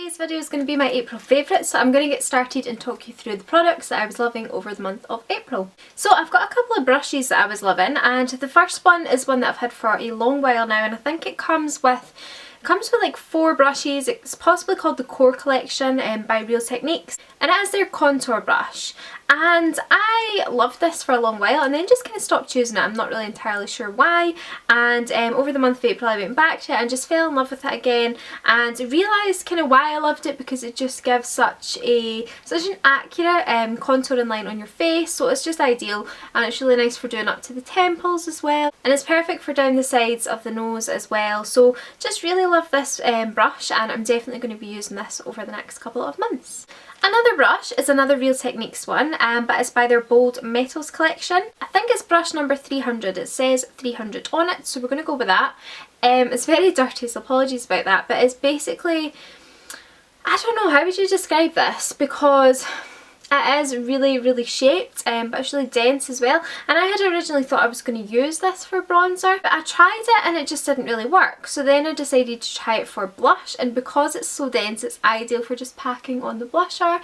Today's video is going to be my April favourites, so I'm going to get started and talk you through the products that I was loving over the month of April. So I've got a couple of brushes that I was loving, and the first one is one that I've had for a long while now, and I think it comes with like 4 brushes. It's possibly called the Core Collection by Real Techniques, and it is their contour brush. And I loved this for a long while and then just kind of stopped using it. I'm not really entirely sure why, and over the month of April I went back to it and just fell in love with it again and realised kind of why I loved it, because it just gives such an accurate contouring line on your face, so it's just ideal, and it's really nice for doing up to the temples as well, and it's perfect for down the sides of the nose as well. So just really love this brush, and I'm definitely going to be using this over the next couple of months. Another brush is another Real Techniques one, but it's by their Bold Metals collection. I think it's brush number 300. It says 300 on it, so we're going to go with that. It's very dirty, so apologies about that, but it's basically, I don't know, how would you describe this? Because it is really shaped, but it's really dense as well, and I had originally thought I was going to use this for bronzer, but I tried it and it just didn't really work. So then I decided to try it for blush, and because it's so dense it's ideal for just packing on the blusher,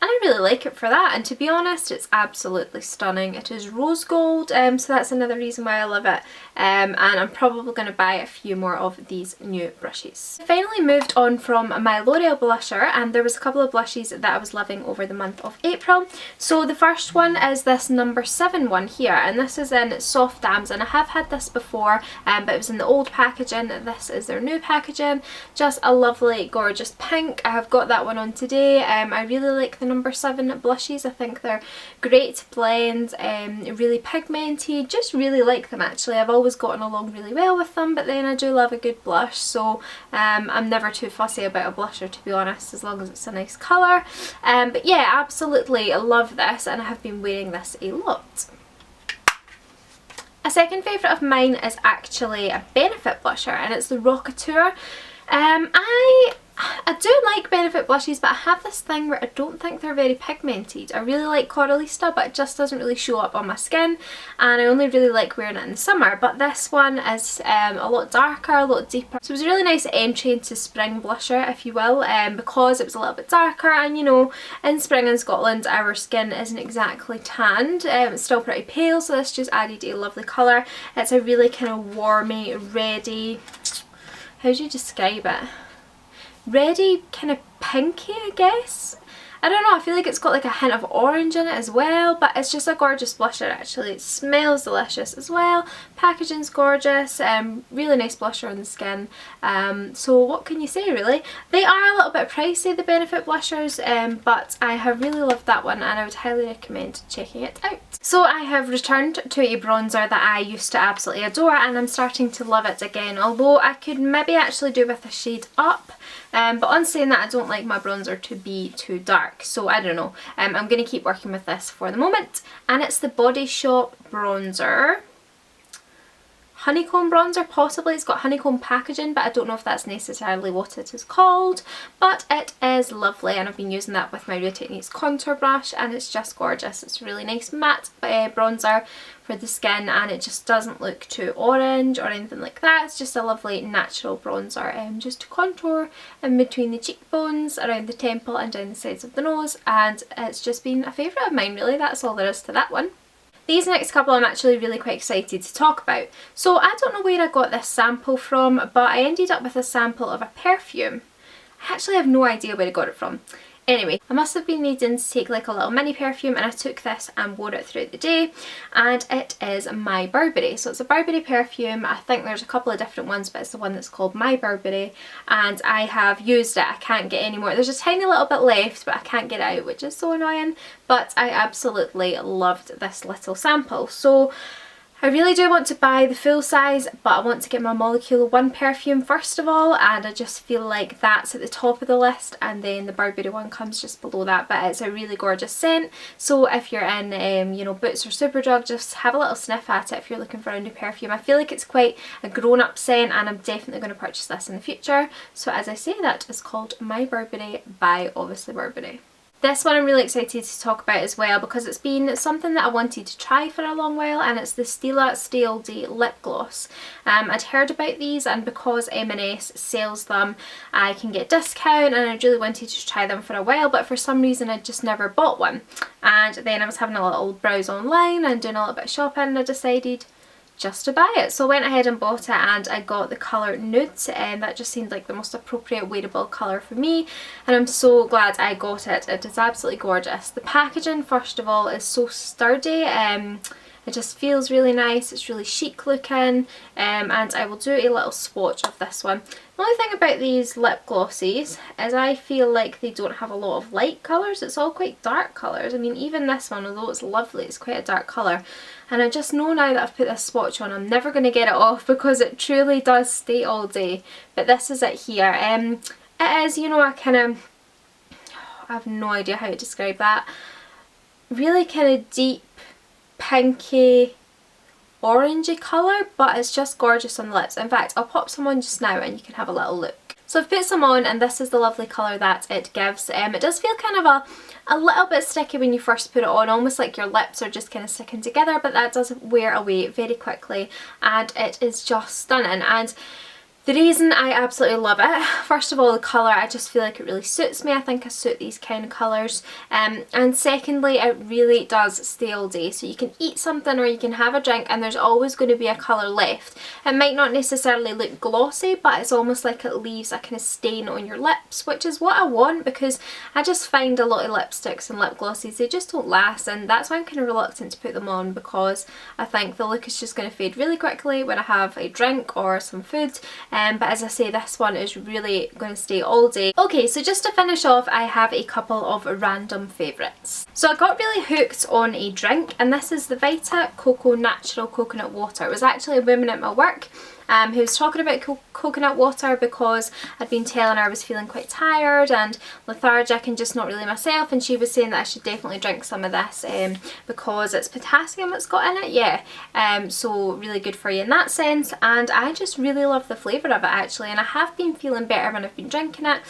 and I really like it for that. And to be honest, it's absolutely stunning. It is rose gold, so that's another reason why I love it, and I'm probably going to buy a few more of these new brushes. I finally moved on from my L'Oreal blusher, and there was a couple of blushes that I was loving over the month of April. So the first one is this number 7 one here, and this is in Soft Dams, and I have had this before, but it was in the old packaging. This is their new packaging. Just a lovely gorgeous pink. I have got that one on today. I really like the number 7 blushes. I think they're great to blend, really pigmented, just really like them actually. I've always gotten along really well with them, but then I do love a good blush, so I'm never too fussy about a blusher, to be honest, as long as it's a nice colour. But yeah, absolutely love this, and I have been wearing this a lot. A second favourite of mine is actually a Benefit blusher, and it's the Rockateur. I do like Benefit blushes, but I have this thing where I don't think they're very pigmented. I really like Coralista, but it just doesn't really show up on my skin, and I only really like wearing it in the summer. But this one is a lot darker, a lot deeper, so it was a really nice entry into spring blusher, if you will, because it was a little bit darker, and you know, in spring in Scotland our skin isn't exactly tanned, it's still pretty pale, so this just added a lovely colour. It's a really kind of warmy, reddy, how do you describe it? Reddy, kind of pinky, I guess. I don't know, I feel like it's got like a hint of orange in it as well, but it's just a gorgeous blusher actually. It smells delicious as well, packaging's gorgeous, really nice blusher on the skin, so what can you say really? They are a little bit pricey, the Benefit blushers, but I have really loved that one, and I would highly recommend checking it out. So I have returned to a bronzer that I used to absolutely adore, and I'm starting to love it again, although I could maybe actually do with a shade up. But on saying that, I don't like my bronzer to be too dark, so I don't know. I'm going to keep working with this for the moment, and it's the Body Shop bronzer. Honeycomb bronzer, possibly. It's got honeycomb packaging, but I don't know if that's necessarily what it is called, but it is lovely, and I've been using that with my Real Techniques contour brush, and it's just gorgeous. It's a really nice matte bronzer for the skin, and it just doesn't look too orange or anything like that. It's just a lovely natural bronzer, just to contour in between the cheekbones, around the temple and down the sides of the nose, and it's just been a favourite of mine really. That's all there is to that one. These next couple I'm actually really quite excited to talk about. So I don't know where I got this sample from, but I ended up with a sample of a perfume. I actually have no idea where I got it from. Anyway, I must have been needing to take like a little mini perfume, and I took this and wore it throughout the day, and it is My Burberry. So it's a Burberry perfume. I think there's a couple of different ones, but it's the one that's called My Burberry, and I have used it. I can't get any more. There's a tiny little bit left, but I can't get it out, which is so annoying, but I absolutely loved this little sample. So I really do want to buy the full size, but I want to get my Molecule 1 perfume first of all, and I just feel like that's at the top of the list, and then the Burberry one comes just below that. But it's a really gorgeous scent, so if you're in you know, Boots or Superdrug, just have a little sniff at it if you're looking for a new perfume. I feel like it's quite a grown-up scent, and I'm definitely going to purchase this in the future. So as I say, that is called My Burberry by obviously Burberry. This one I'm really excited to talk about as well because it's been something that I wanted to try for a long while, and it's the Stila Stay All Day lip gloss. I'd heard about these, and because M&S sells them I can get discount, and I really wanted to try them for a while, but for some reason I just never bought one. And then I was having a little browse online and doing a little bit of shopping, and I decided just to buy it. So I went ahead and bought it, and I got the colour Nude, and that just seemed like the most appropriate wearable colour for me, and I'm so glad I got it. It is absolutely gorgeous. The packaging, first of all, is so sturdy. It just feels really nice, it's really chic looking, and I will do a little swatch of this one. The only thing about these lip glosses is I feel like they don't have a lot of light colours, it's all quite dark colours. I mean, even this one, although it's lovely, it's quite a dark colour. And I just know now that I've put this swatch on, I'm never going to get it off because it truly does stay all day. But this is it here. It is, you know, a kind of, I have no idea how to describe that, really kind of deep, pinky, orangey colour, but it's just gorgeous on the lips. In fact, I'll pop some on just now and you can have a little look. So I've put some on, and this is the lovely colour that it gives. It does feel kind of a little bit sticky when you first put it on, almost like your lips are just kind of sticking together, but that does wear away very quickly, and it is just stunning. And the reason I absolutely love it, first of all, the colour, I just feel like it really suits me. I think I suit these kind of colours. And secondly, it really does stay all day. So you can eat something or you can have a drink and there's always going to be a colour left. It might not necessarily look glossy, but it's almost like it leaves a kind of stain on your lips, which is what I want, because I just find a lot of lipsticks and lip glosses, they just don't last, and that's why I'm kind of reluctant to put them on, because I think the look is just going to fade really quickly when I have a drink or some food. But as I say, this one is really going to stay all day. Okay, so just to finish off, I have a couple of random favourites. So I got really hooked on a drink, and this is the Vita Coco Natural Coconut Water. It was actually a woman at my work who was talking about coconut water because I'd been telling her I was feeling quite tired and lethargic and just not really myself, and she was saying that I should definitely drink some of this because it's potassium it's got in it, yeah, so really good for you in that sense, and I just really love the flavour of it actually, and I have been feeling better when I've been drinking it,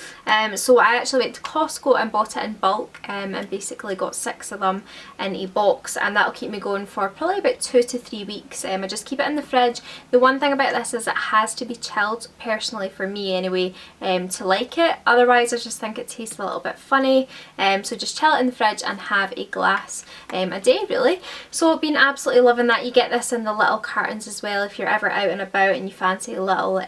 so I actually went to Costco and bought it in bulk and basically got 6 of them in a box, and that'll keep me going for probably about 2 to 3 weeks. I just keep it in the fridge. The one thing about this is it has to be chilled, personally for me anyway, to like it. Otherwise I just think it tastes a little bit funny, so just chill it in the fridge and have a glass a day really. So I've been absolutely loving that. You get this in the little cartons as well if you're ever out and about and you fancy a little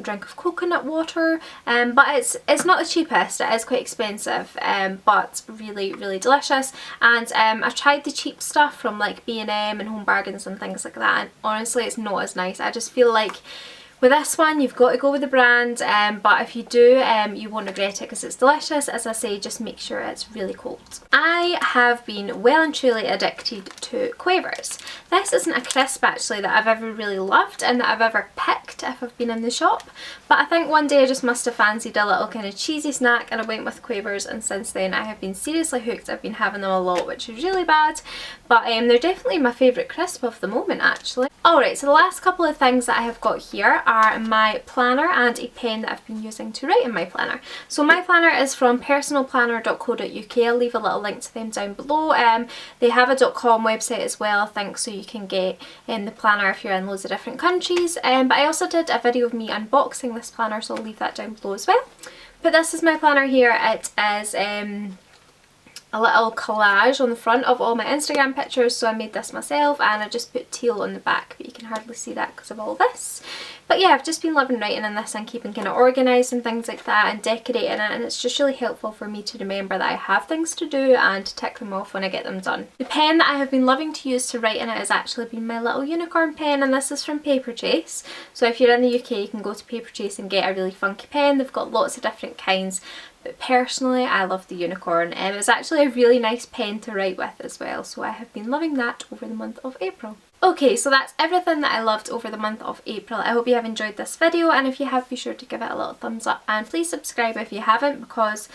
drink of coconut water, but it's not the cheapest, it is quite expensive, but really really delicious. And I've tried the cheap stuff from like B&M and Home Bargains and things like that, and honestly it's not as nice. I just feel like with this one you've got to go with the brand, but if you do you won't regret it because it's delicious. As I say, just make sure it's really cold. I have been well and truly addicted to Quavers. This isn't a crisp actually that I've ever really loved and that I've ever picked if I've been in the shop, but I think one day I just must have fancied a little kind of cheesy snack and I went with Quavers, and since then I have been seriously hooked. I've been having them a lot, which is really bad, but they're definitely my favourite crisp of the moment actually. Alright, so the last couple of things that I have got here are my planner and a pen that I've been using to write in my planner. So my planner is from personalplanner.co.uk. I'll leave a little link to them down below. They have a .com website as well, I think, so you can get the planner if you're in loads of different countries. But I also did a video of me unboxing this planner, so I'll leave that down below as well. But this is my planner here. It is a little collage on the front of all my Instagram pictures, so I made this myself and I just put teal on the back, but you can hardly see that because of all this. But yeah, I've just been loving writing in this and keeping kind of organised and things like that and decorating it, and it's just really helpful for me to remember that I have things to do and to tick them off when I get them done. The pen that I have been loving to use to write in it has actually been my little unicorn pen, and this is from Paperchase. So if you're in the UK you can go to Paperchase and get a really funky pen. They've got lots of different kinds, but personally I love the unicorn. It's actually a really nice pen to write with as well, so I have been loving that over the month of April. Okay, so that's everything that I loved over the month of April. I hope you have enjoyed this video, and if you have, be sure to give it a little thumbs up, and please subscribe if you haven't, because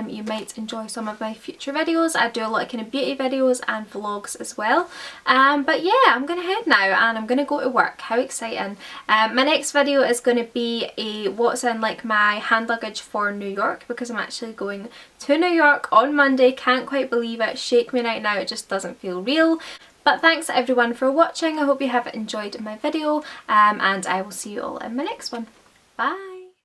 you might enjoy some of my future videos. I do a lot of kind of beauty videos and vlogs as well. But yeah, I'm going to head now and I'm going to go to work. How exciting. My next video is going to be a what's in like my hand luggage for New York, because I'm actually going to New York on Monday. Can't quite believe it. Shake me right now, it just doesn't feel real. But thanks everyone for watching. I hope you have enjoyed my video, and I will see you all in my next one. Bye!